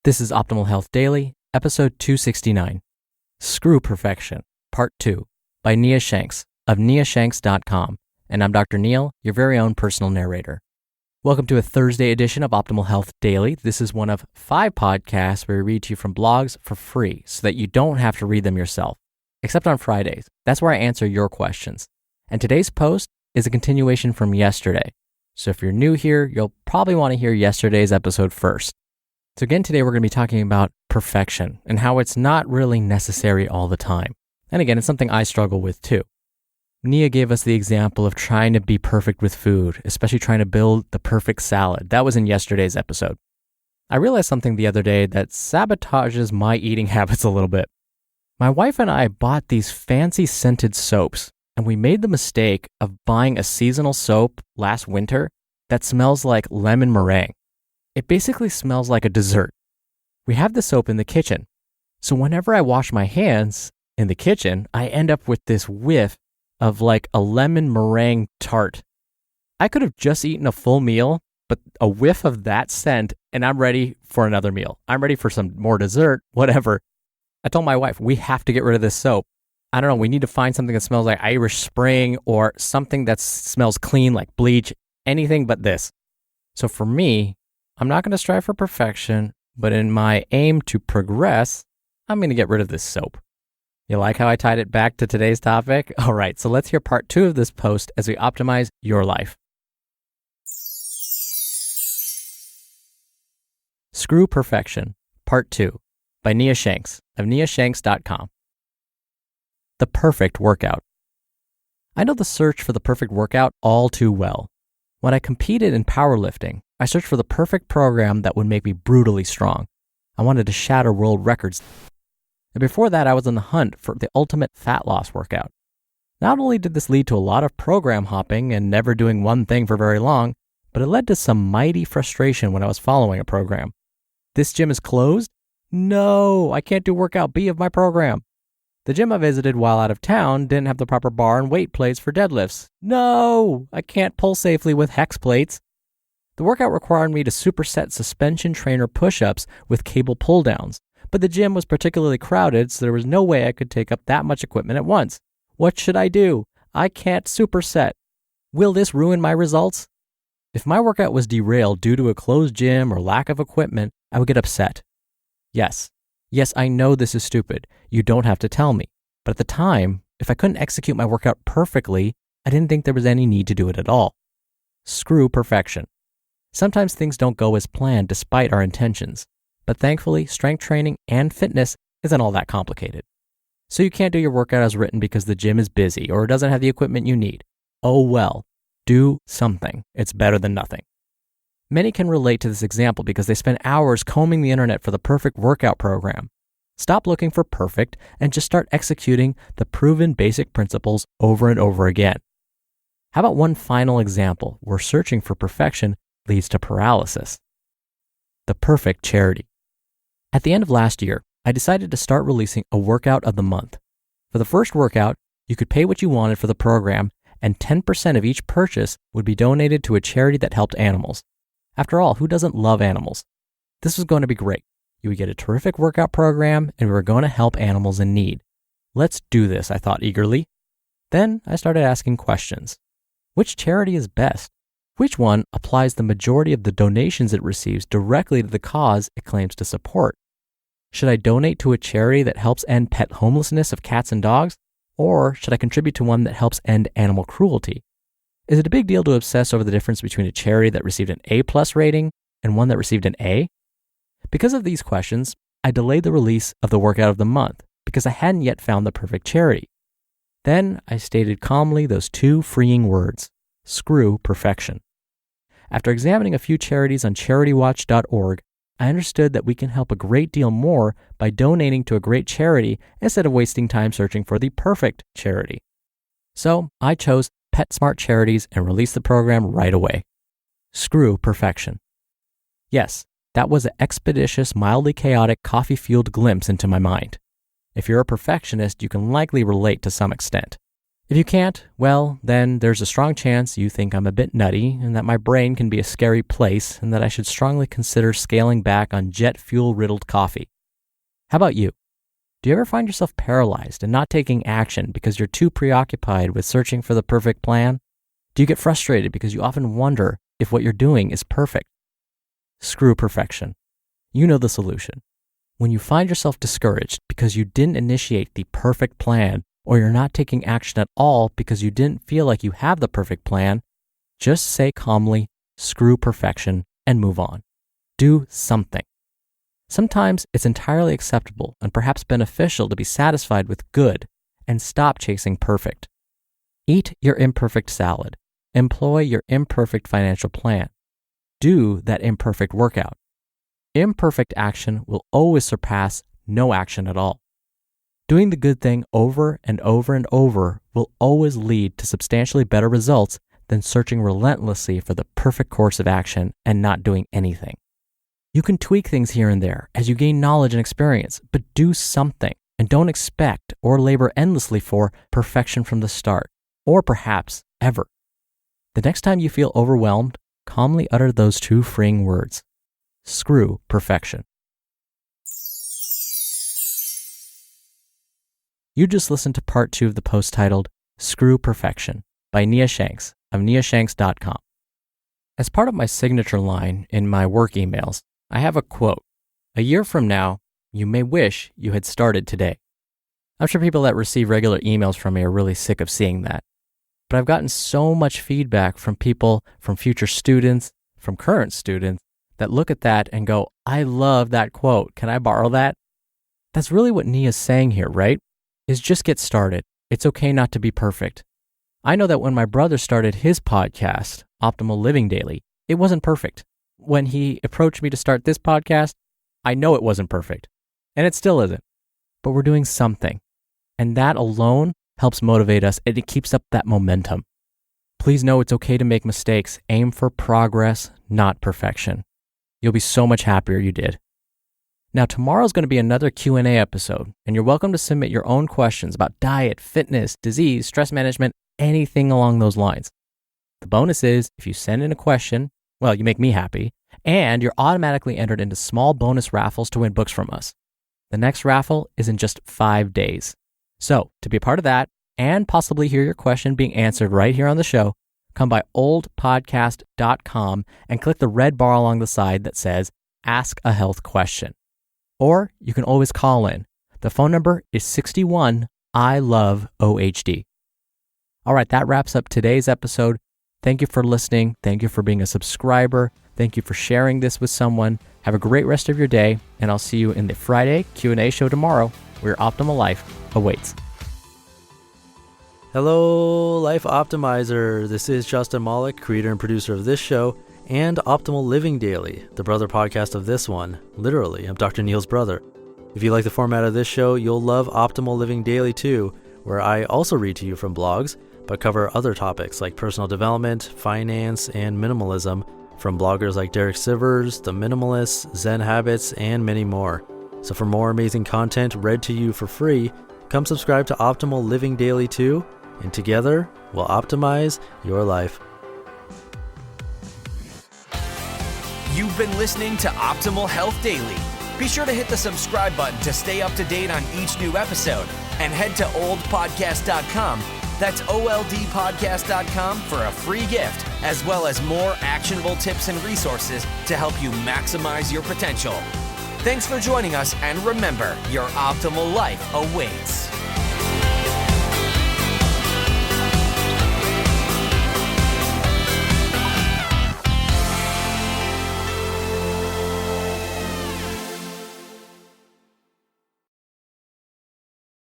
This is Optimal Health Daily, episode 269, Screw Perfection, Part 2, by Nia Shanks of niashanks.com, and I'm Dr. Neil, your very own personal narrator. Welcome to a Thursday edition of Optimal Health Daily. This is one of 5 podcasts where we read to you from blogs for free so that you don't have to read them yourself, except on Fridays. That's where I answer your questions. And today's post is a continuation from yesterday. So if you're new here, you'll probably want to hear yesterday's episode first. So again, today we're going to be talking about perfection and how it's not really necessary all the time. And again, it's something I struggle with too. Nia gave us the example of trying to be perfect with food, especially trying to build the perfect salad. That was in yesterday's episode. I realized something the other day that sabotages my eating habits a little bit. My wife and I bought these fancy scented soaps, and we made the mistake of buying a seasonal soap last winter that smells like lemon meringue. It basically smells like a dessert. We have the soap in the kitchen, so whenever I wash my hands in the kitchen, I end up with this whiff of like a lemon meringue tart. I could have just eaten a full meal, but a whiff of that scent, and I'm ready for another meal. I'm ready for some more dessert, whatever. I told my wife, we have to get rid of this soap. I don't know, we need to find something that smells like Irish Spring or something that smells clean like bleach, anything but this. So for me, I'm not going to strive for perfection, but in my aim to progress, I'm going to get rid of this soap. You like how I tied it back to today's topic? All right, so let's hear part 2 of this post as we optimize your life. Screw Perfection, Part 2, by Nia Shanks of niashanks.com. The perfect workout. I know the search for the perfect workout all too well. When I competed in powerlifting, I searched for the perfect program that would make me brutally strong. I wanted to shatter world records. And before that, I was on the hunt for the ultimate fat loss workout. Not only did this lead to a lot of program hopping and never doing one thing for very long, but it led to some mighty frustration when I was following a program. This gym is closed? No, I can't do workout B of my program. The gym I visited while out of town didn't have the proper bar and weight plates for deadlifts. No, I can't pull safely with hex plates. The workout required me to superset suspension trainer push-ups with cable pull-downs, but the gym was particularly crowded, so there was no way I could take up that much equipment at once. What should I do? I can't superset. Will this ruin my results? If my workout was derailed due to a closed gym or lack of equipment, I would get upset. Yes, I know this is stupid. You don't have to tell me. But at the time, if I couldn't execute my workout perfectly, I didn't think there was any need to do it at all. Screw perfection. Sometimes things don't go as planned despite our intentions. But thankfully, strength training and fitness isn't all that complicated. So you can't do your workout as written because the gym is busy or doesn't have the equipment you need. Oh well, do something. It's better than nothing. Many can relate to this example because they spend hours combing the internet for the perfect workout program. Stop looking for perfect and just start executing the proven basic principles over and over again. How about one final example where searching for perfection leads to paralysis? The perfect charity. At the end of last year, I decided to start releasing a workout of the month. For the first workout, you could pay what you wanted for the program, and 10% of each purchase would be donated to a charity that helped animals. After all, who doesn't love animals? This was going to be great. You would get a terrific workout program, and we were going to help animals in need. Let's do this, I thought eagerly. Then I started asking questions. Which charity is best? Which one applies the majority of the donations it receives directly to the cause it claims to support? Should I donate to a charity that helps end pet homelessness of cats and dogs? Or should I contribute to one that helps end animal cruelty? Is it a big deal to obsess over the difference between a charity that received an A+ rating and one that received an A? Because of these questions, I delayed the release of the workout of the month because I hadn't yet found the perfect charity. Then I stated calmly those 2 freeing words: screw perfection. After examining a few charities on CharityWatch.org, I understood that we can help a great deal more by donating to a great charity instead of wasting time searching for the perfect charity. So I chose PetSmart Charities and released the program right away. Screw perfection. Yes, that was an expeditious, mildly chaotic, coffee-fueled glimpse into my mind. If you're a perfectionist, you can likely relate to some extent. If you can't, well, then there's a strong chance you think I'm a bit nutty and that my brain can be a scary place and that I should strongly consider scaling back on jet fuel-riddled coffee. How about you? Do you ever find yourself paralyzed and not taking action because you're too preoccupied with searching for the perfect plan? Do you get frustrated because you often wonder if what you're doing is perfect? Screw perfection. You know the solution. When you find yourself discouraged because you didn't initiate the perfect plan, or you're not taking action at all because you didn't feel like you have the perfect plan, just say calmly, screw perfection, and move on. Do something. Sometimes it's entirely acceptable and perhaps beneficial to be satisfied with good and stop chasing perfect. Eat your imperfect salad. Employ your imperfect financial plan. Do that imperfect workout. Imperfect action will always surpass no action at all. Doing the good thing over and over and over will always lead to substantially better results than searching relentlessly for the perfect course of action and not doing anything. You can tweak things here and there as you gain knowledge and experience, but do something and don't expect or labor endlessly for perfection from the start, or perhaps ever. The next time you feel overwhelmed, calmly utter those two freeing words: screw perfection. You just listened to part 2 of the post titled Screw Perfection by Nia Shanks of niashanks.com. As part of my signature line in my work emails, I have a quote: "A year from now, you may wish you had started today." I'm sure people that receive regular emails from me are really sick of seeing that. But I've gotten so much feedback from people, from future students, from current students, that look at that and go, "I love that quote. Can I borrow that?" That's really what Nia's saying here, right? Is just get started. It's okay not to be perfect. I know that when my brother started his podcast, Optimal Living Daily, it wasn't perfect. When he approached me to start this podcast, I know it wasn't perfect, and it still isn't. But we're doing something, and that alone helps motivate us, and it keeps up that momentum. Please know it's okay to make mistakes. Aim for progress, not perfection. You'll be so much happier you did. Now, tomorrow's going to be another Q&A episode, and you're welcome to submit your own questions about diet, fitness, disease, stress management, anything along those lines. The bonus is, if you send in a question, well, you make me happy, and you're automatically entered into small bonus raffles to win books from us. The next raffle is in just 5 days. So, to be a part of that, and possibly hear your question being answered right here on the show, come by oldpodcast.com and click the red bar along the side that says, Ask a Health Question. Or you can always call in. The phone number is 61 I love OHD. All right, that wraps up today's episode. Thank you for listening. Thank you for being a subscriber. Thank you for sharing this with someone. Have a great rest of your day, and I'll see you in the Friday Q&A show tomorrow, where your optimal life awaits. Hello, Life Optimizer. This is Justin Malik, creator and producer of this show and Optimal Living Daily, the brother podcast of this one. Literally, I'm Dr. Neil's brother. If you like the format of this show, you'll love Optimal Living Daily too, where I also read to you from blogs, but cover other topics like personal development, finance, and minimalism from bloggers like Derek Sivers, The Minimalists, Zen Habits, and many more. So for more amazing content read to you for free, come subscribe to Optimal Living Daily too, and together we'll optimize your life. You've been listening to Optimal Health Daily. Be sure to hit the subscribe button to stay up to date on each new episode, and head to oldpodcast.com. That's oldpodcast.com for a free gift, as well as more actionable tips and resources to help you maximize your potential. Thanks for joining us, and remember, your optimal life awaits.